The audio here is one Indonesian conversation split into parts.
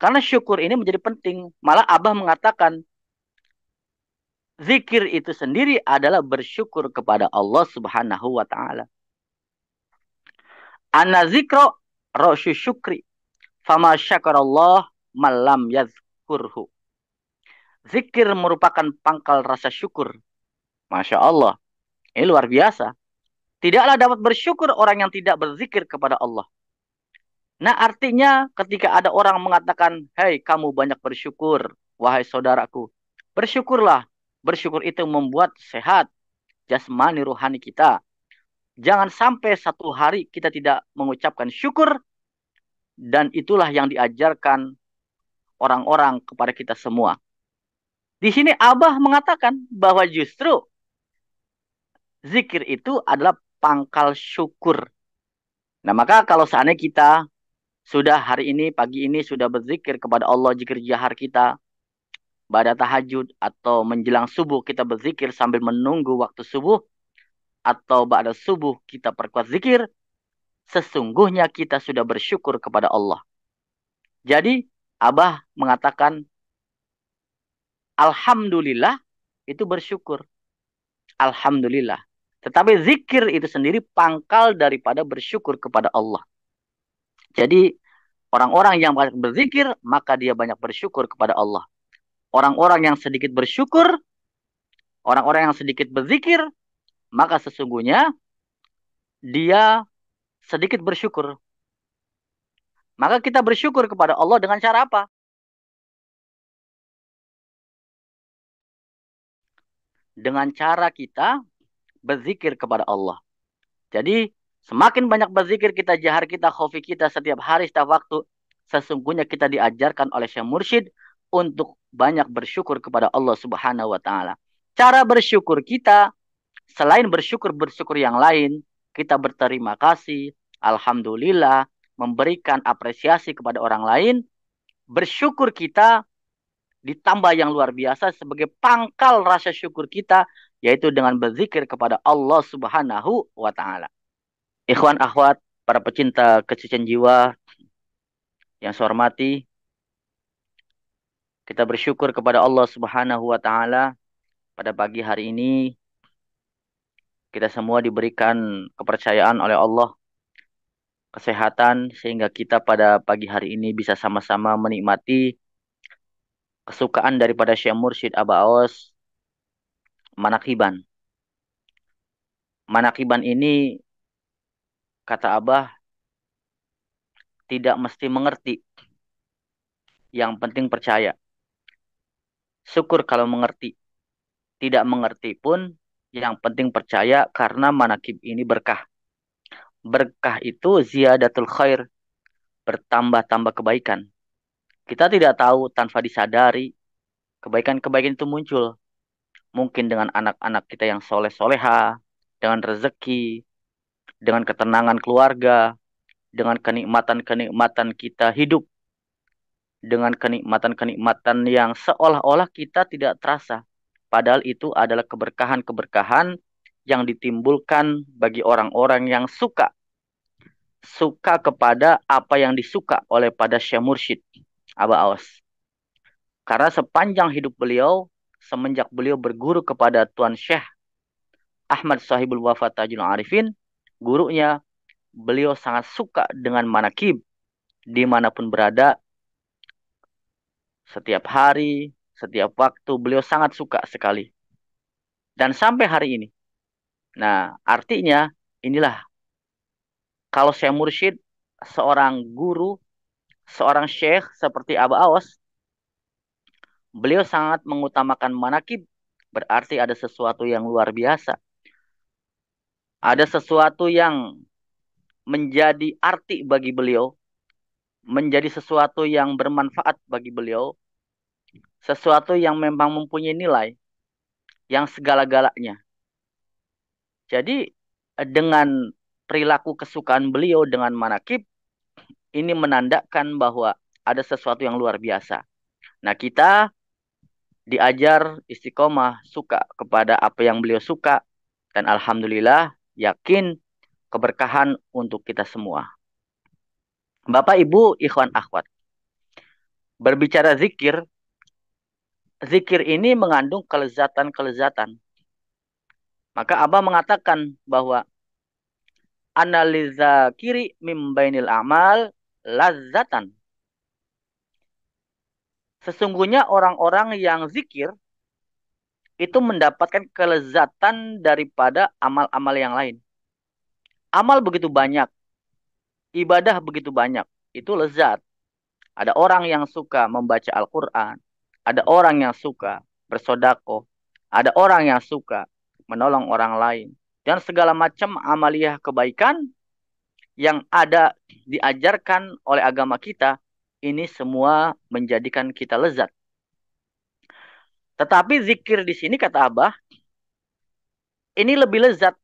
Karena syukur ini menjadi penting. Malah Abah mengatakan, zikir itu sendiri adalah bersyukur kepada Allah Subhanahu wa taala. Ana zikro rosyu syukri. Fama syakarallah malam yazkurhu. Zikir merupakan pangkal rasa syukur. Masya Allah. Ini luar biasa. Tidaklah dapat bersyukur orang yang tidak berzikir kepada Allah. Nah, artinya ketika ada orang mengatakan, "Hei, kamu banyak bersyukur, wahai saudaraku." Bersyukurlah. Bersyukur itu membuat sehat jasmani rohani kita. Jangan sampai satu hari kita tidak mengucapkan syukur, dan itulah yang diajarkan orang-orang kepada kita semua. Di sini Abah mengatakan bahwa justru zikir itu adalah pangkal syukur. Nah, maka kalau seandainya kita sudah hari ini, pagi ini sudah berzikir kepada Allah, zikir jahar kita, pada tahajud atau menjelang subuh kita berzikir sambil menunggu waktu subuh, atau pada subuh kita perkuat zikir, sesungguhnya kita sudah bersyukur kepada Allah. Jadi, Abah mengatakan, Alhamdulillah itu bersyukur. Alhamdulillah. Tetapi zikir itu sendiri pangkal daripada bersyukur kepada Allah. Jadi, orang-orang yang banyak berzikir, maka dia banyak bersyukur kepada Allah. Orang-orang yang sedikit bersyukur, orang-orang yang sedikit berzikir, maka sesungguhnya dia sedikit bersyukur. Maka kita bersyukur kepada Allah dengan cara apa? Dengan cara kita berzikir kepada Allah. Jadi semakin banyak berzikir kita, jahar kita, khafi kita setiap hari, setiap waktu, sesungguhnya kita diajarkan oleh Syekh Mursyid untuk banyak bersyukur kepada Allah Subhanahu wa taala. Cara bersyukur kita selain bersyukur yang lain, kita berterima kasih, alhamdulillah, memberikan apresiasi kepada orang lain, bersyukur kita ditambah yang luar biasa sebagai pangkal rasa syukur kita, yaitu dengan berzikir kepada Allah Subhanahu wa taala. Ikhwan akhwat, para pecinta kesucian jiwa yang saya hormati, kita bersyukur kepada Allah Subhanahu wa taala pada pagi hari ini kita semua diberikan kepercayaan oleh Allah, kesehatan, sehingga kita pada pagi hari ini bisa sama-sama menikmati kesukaan daripada Syekh Mursyid Aba Aos, Manakiban. Manakiban ini, kata Abah, tidak mesti mengerti. Yang penting percaya. Syukur kalau mengerti. Tidak mengerti pun, yang penting percaya karena manakib ini berkah. Berkah itu ziyadatul khair, bertambah-tambah kebaikan. Kita tidak tahu tanpa disadari, kebaikan-kebaikan itu muncul. Mungkin dengan anak-anak kita yang soleh-soleha, dengan rezeki, dengan ketenangan keluarga, dengan kenikmatan-kenikmatan kita hidup, dengan kenikmatan-kenikmatan yang seolah-olah kita tidak terasa. Padahal itu adalah keberkahan-keberkahan yang ditimbulkan bagi orang-orang yang suka kepada apa yang disuka oleh pada Syekh Mursyid Aba Aos. Karena sepanjang hidup beliau, semenjak beliau berguru kepada Tuan Syekh Ahmad Sahibul Wafa Tajul Arifin, gurunya, beliau sangat suka dengan manakib dimanapun berada, setiap hari, setiap waktu, beliau sangat suka sekali. Dan sampai hari ini. Nah, artinya inilah, kalau Syekh Mursyid, seorang guru, seorang syekh seperti Aba Aos, beliau sangat mengutamakan manakib, berarti ada sesuatu yang luar biasa. Ada sesuatu yang menjadi arti bagi beliau, menjadi sesuatu yang bermanfaat bagi beliau, sesuatu yang memang mempunyai nilai, yang segala-galanya. Jadi dengan perilaku kesukaan beliau dengan manakib, ini menandakan bahwa ada sesuatu yang luar biasa. Nah, kita diajar istiqomah, suka kepada apa yang beliau suka, dan alhamdulillah yakin keberkahan untuk kita semua. Bapak, Ibu, ikhwan, akhwat. berbicara zikir, zikir ini mengandung kelezatan-kelezatan. Maka Abah mengatakan bahwa analiza kiri mimbainil amal lazatan. Sesungguhnya orang-orang yang zikir itu mendapatkan kelezatan daripada amal-amal yang lain. Amal begitu banyak, ibadah begitu banyak, itu lezat. Ada orang yang suka membaca Al-Quran, ada orang yang suka bersodako, ada orang yang suka menolong orang lain, dan segala macam amaliyah kebaikan yang ada diajarkan oleh agama kita, ini semua menjadikan kita lezat. Tetapi zikir di sini kata Abah, ini lebih lezat,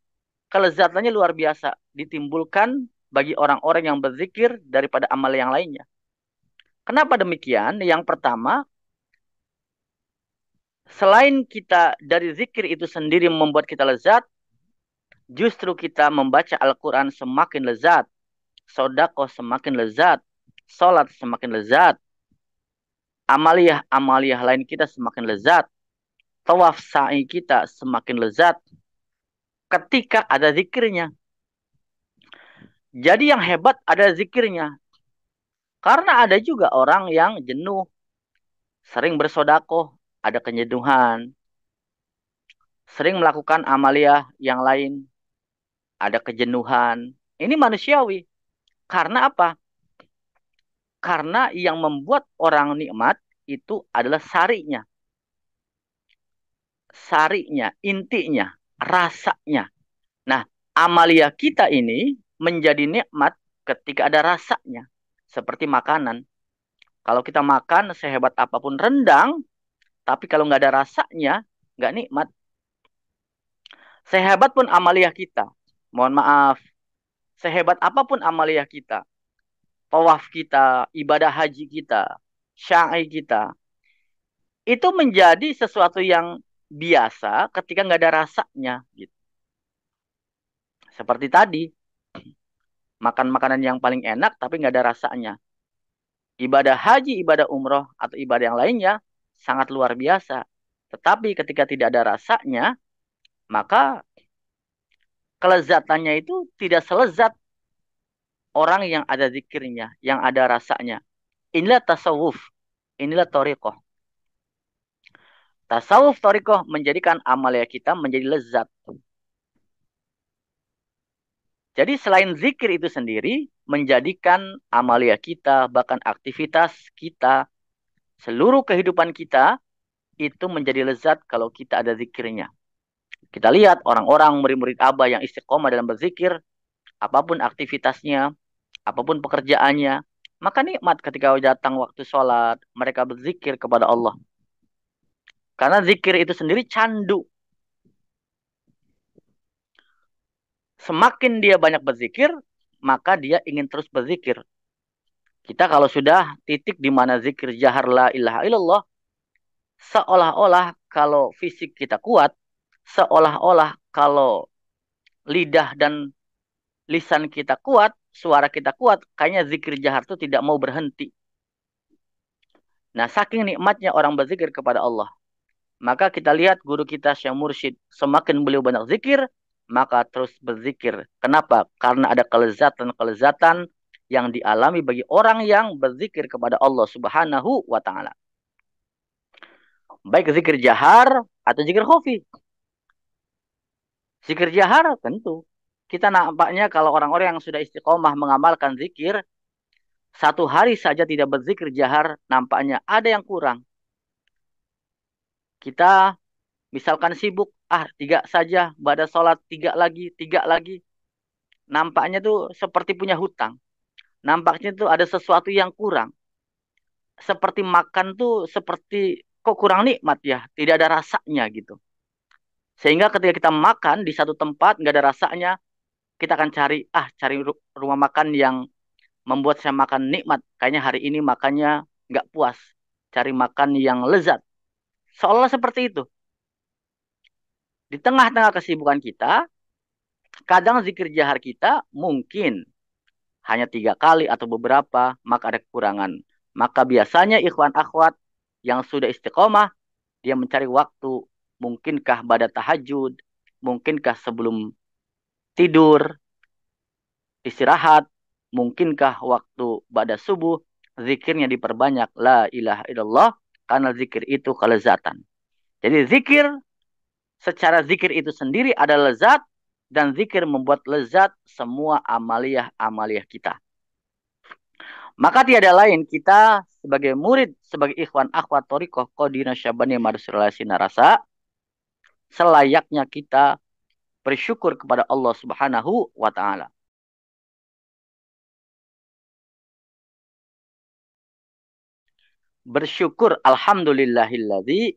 kelezatannya luar biasa, ditimbulkan bagi orang-orang yang berzikir daripada amal yang lainnya. Kenapa demikian? Yang pertama, selain kita dari zikir itu sendiri membuat kita lezat, justru kita membaca Al-Quran semakin lezat, sodako semakin lezat, sholat semakin lezat, amaliyah-amaliyah lain kita semakin lezat, tawaf sa'i kita semakin lezat ketika ada zikirnya. Jadi yang hebat ada zikirnya. Karena ada juga orang yang jenuh, sering bersodakoh, ada kenyeduhan, sering melakukan amaliyah yang lain, ada kejenuhan. Ini manusiawi. Karena apa? Karena yang membuat orang nikmat itu adalah sarinya. Sarinya, intinya, rasanya. Nah, amalia kita ini menjadi nikmat ketika ada rasanya. Seperti makanan. Kalau kita makan sehebat apapun rendang, tapi kalau nggak ada rasanya, nggak nikmat. Sehebat pun amalia kita. Mohon maaf. Sehebat apapun amalia kita. Tawaf kita, ibadah haji kita, syai kita. Itu menjadi sesuatu yang biasa ketika nggak ada rasanya. Gitu. Seperti tadi, makan makanan yang paling enak tapi nggak ada rasanya. Ibadah haji, ibadah umroh, atau ibadah yang lainnya sangat luar biasa. Tetapi ketika tidak ada rasanya, maka kelezatannya itu tidak selezat orang yang ada zikirnya, yang ada rasanya. Inilah tasawuf, inilah thariqah. Tasawuf thariqah menjadikan amalia kita menjadi lezat. Jadi selain zikir itu sendiri, menjadikan amalia kita, bahkan aktivitas kita, seluruh kehidupan kita, itu menjadi lezat kalau kita ada zikirnya. Kita lihat orang-orang murid-murid Abah yang istiqomah dalam berzikir, apapun aktivitasnya, apapun pekerjaannya, maka nikmat ketika datang waktu sholat, mereka berzikir kepada Allah. Karena zikir itu sendiri candu. Semakin dia banyak berzikir, maka dia ingin terus berzikir. Kita kalau sudah titik di mana zikir jahar la ilaha illallah, seolah-olah kalau fisik kita kuat, seolah-olah kalau lidah dan lisan kita kuat, suara kita kuat, kayaknya zikir jahar itu tidak mau berhenti. Nah, saking nikmatnya orang berzikir kepada Allah. Maka kita lihat guru kita Syekh Mursyid, semakin beliau banyak zikir, maka terus berzikir. Kenapa? Karena ada kelezatan-kelezatan yang dialami bagi orang yang berzikir kepada Allah Subhanahu wa taala. Baik zikir jahar atau zikir khafi. Zikir jahar tentu. Kita nampaknya kalau orang-orang yang sudah istiqomah mengamalkan zikir, satu hari saja tidak berzikir jahar, nampaknya ada yang kurang. Kita misalkan sibuk, tiga saja, pada sholat tiga lagi, tiga lagi. Nampaknya tuh seperti punya hutang. Nampaknya tuh ada sesuatu yang kurang. Seperti makan tuh seperti kok kurang nikmat ya, tidak ada rasanya gitu. Sehingga ketika kita makan di satu tempat nggak ada rasanya, kita akan cari rumah makan yang membuat saya makan nikmat. Kayaknya hari ini makannya nggak puas. Cari makan yang lezat. Seolah seperti itu. Di tengah-tengah kesibukan kita, kadang zikir jahar kita mungkin hanya 3 kali atau beberapa, maka ada kekurangan. Maka biasanya ikhwan akhwat yang sudah istiqomah, dia mencari waktu, mungkinkah pada tahajud, mungkinkah sebelum tidur, istirahat, mungkinkah waktu pada subuh, zikirnya diperbanyak, la ilaha illallah, karena zikir itu kelezatan. Jadi zikir, secara zikir itu sendiri adalah lezat, dan zikir membuat lezat semua amaliyah-amaliyah kita. Maka tiada lain kita sebagai murid, sebagai ikhwan akhwat thoriqah Qadina Syabani Marsulullah Sinarasa, selayaknya kita bersyukur kepada Allah Subhanahu wa taala. Bersyukur alhamdulillahilladzi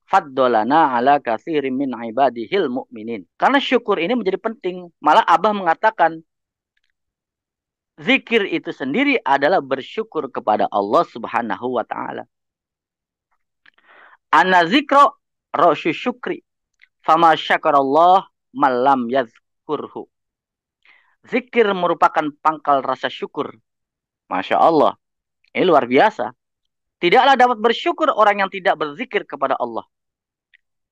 faddolana ala katsirin min ibadihil mu'minin. Karena syukur ini menjadi penting. Malah Abah mengatakan zikir itu sendiri adalah bersyukur kepada Allah Subhanahu wa taala. Anna zikra ra'syu syukri fama syakarallah malam yazkurhu. Zikir merupakan pangkal rasa syukur. Masya Allah. Ini luar biasa. Tidaklah dapat bersyukur orang yang tidak berzikir kepada Allah.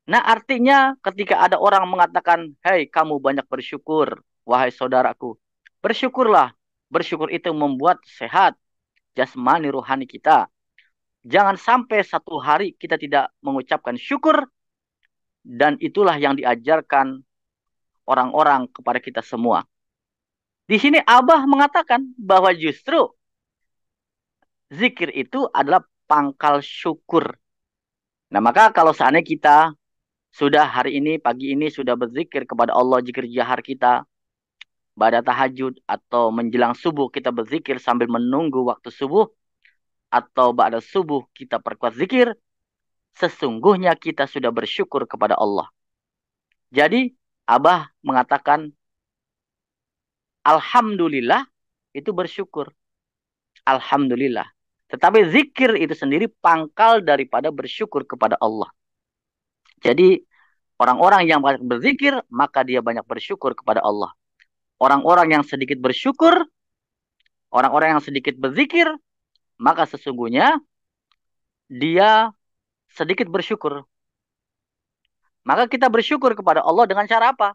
Nah, artinya ketika ada orang mengatakan, "Hei, kamu banyak bersyukur, wahai saudaraku." Bersyukurlah. Bersyukur itu membuat sehat jasmani rohani kita. Jangan sampai satu hari kita tidak mengucapkan syukur, dan itulah yang diajarkan orang-orang kepada kita semua. Di sini Abah mengatakan bahwa justru zikir itu adalah pangkal syukur. Nah, maka kalau seandainya kita sudah hari ini, pagi ini sudah berzikir kepada Allah, zikir jahar kita, pada tahajud atau menjelang subuh kita berzikir sambil menunggu waktu subuh, atau pada subuh kita perkuat zikir, sesungguhnya kita sudah bersyukur kepada Allah. Jadi, Abah mengatakan, Alhamdulillah itu bersyukur. Alhamdulillah. Tetapi zikir itu sendiri pangkal daripada bersyukur kepada Allah. Jadi orang-orang yang banyak berzikir, maka dia banyak bersyukur kepada Allah. Orang-orang yang sedikit bersyukur, orang-orang yang sedikit berzikir, maka sesungguhnya dia sedikit bersyukur. Maka kita bersyukur kepada Allah dengan cara apa?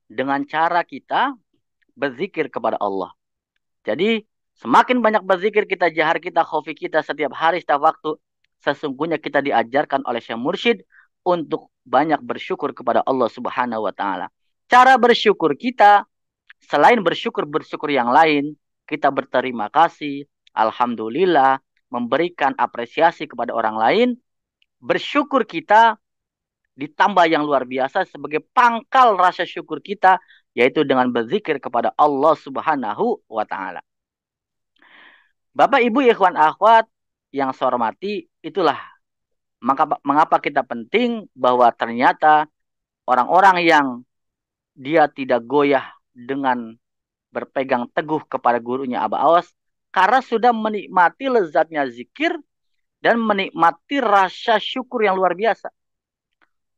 Dengan cara kita berzikir kepada Allah. Jadi semakin banyak berzikir kita, jahar kita, khafi kita setiap hari, setiap waktu, sesungguhnya kita diajarkan oleh Syekh Mursyid untuk banyak bersyukur kepada Allah Subhanahu wa taala. Cara bersyukur kita, selain bersyukur yang lain, kita berterima kasih, alhamdulillah, memberikan apresiasi kepada orang lain. Bersyukur kita ditambah yang luar biasa sebagai pangkal rasa syukur kita, yaitu dengan berzikir kepada Allah Subhanahu wa taala. Bapak Ibu ikhwan akhwat yang saya hormati, itulah mengapa kita penting bahwa ternyata orang-orang yang dia tidak goyah dengan berpegang teguh kepada gurunya Abah Awas, karena sudah menikmati lezatnya zikir dan menikmati rasa syukur yang luar biasa.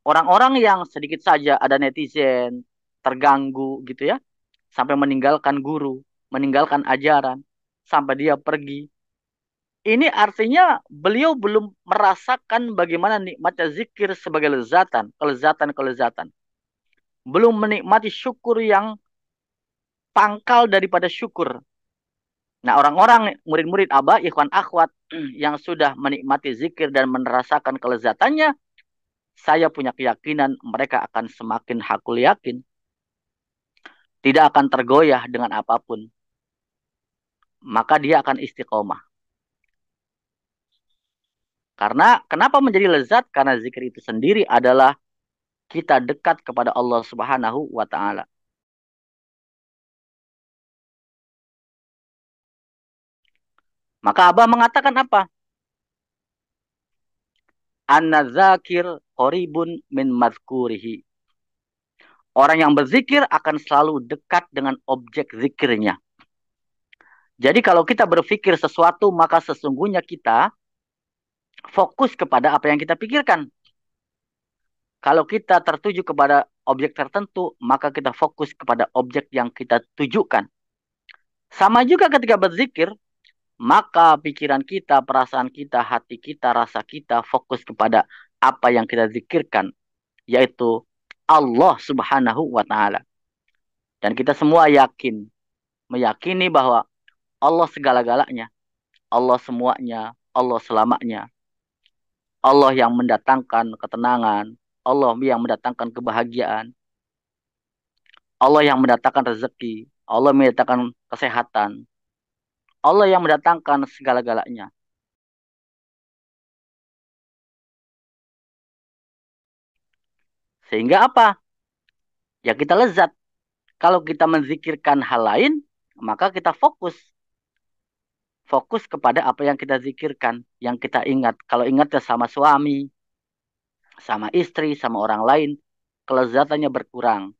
Orang-orang yang sedikit saja ada netizen terganggu gitu ya, sampai meninggalkan guru, meninggalkan ajaran, sampai dia pergi. Ini artinya beliau belum merasakan bagaimana nikmatnya zikir sebagai lezatan, kelezatan. Belum menikmati syukur yang pangkal daripada syukur. Nah, orang-orang murid-murid Abah, ikhwan akhwat yang sudah menikmati zikir dan merasakan kelezatannya, saya punya keyakinan mereka akan semakin hakul yakin. Tidak akan tergoyah dengan apapun. Maka dia akan istiqomah. Karena kenapa menjadi lezat? Karena zikir itu sendiri adalah kita dekat kepada Allah Subhanahu wa taala. Maka Abah mengatakan apa? An-nazakir qoribun min mazkurihi. Orang yang berzikir akan selalu dekat dengan objek zikirnya. Jadi kalau kita berpikir sesuatu, maka sesungguhnya kita fokus kepada apa yang kita pikirkan. Kalau kita tertuju kepada objek tertentu, maka kita fokus kepada objek yang kita tujukan. Sama juga ketika berzikir, maka pikiran kita, perasaan kita, hati kita, rasa kita fokus kepada apa yang kita zikirkan, yaitu Allah Subhanahu wa taala. Dan kita semua meyakini bahwa Allah segala-galanya, Allah semuanya, Allah selamanya, Allah yang mendatangkan ketenangan, Allah yang mendatangkan kebahagiaan, Allah yang mendatangkan rezeki, Allah yang mendatangkan kesehatan, Allah yang mendatangkan segala-galanya. Sehingga apa? Ya kita lezat. Kalau kita menzikirkan hal lain, maka kita fokus. Fokus kepada apa yang kita zikirkan, yang kita ingat. Kalau ingat ya sama suami, sama istri, sama orang lain, kelezatannya berkurang.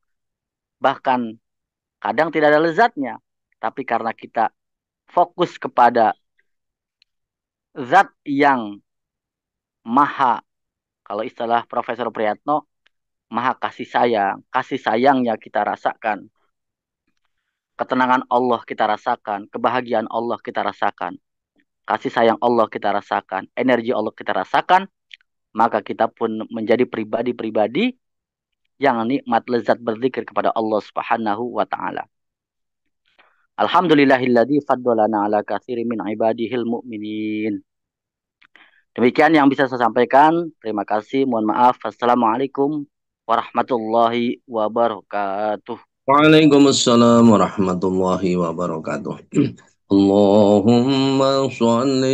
Bahkan kadang tidak ada lezatnya. Tapi karena kita fokus kepada zat yang maha, kalau istilah Profesor Priyatno, maha kasih sayang. Kasih sayangnya kita rasakan. Ketenangan Allah kita rasakan. Kebahagiaan Allah kita rasakan. Kasih sayang Allah kita rasakan. Energi Allah kita rasakan. Maka kita pun menjadi pribadi-pribadi yang nikmat lezat berzikir kepada Allah Subhanahu wa taala. Alhamdulillahilladzi faddalana ala katsiri min ibadihil mu'minin. Demikian yang bisa saya sampaikan. Terima kasih. Mohon maaf. Assalamualaikum warahmatullahi wabarakatuh. Waalaikumsalam warahmatullahi wabarakatuh. Allahumma sholli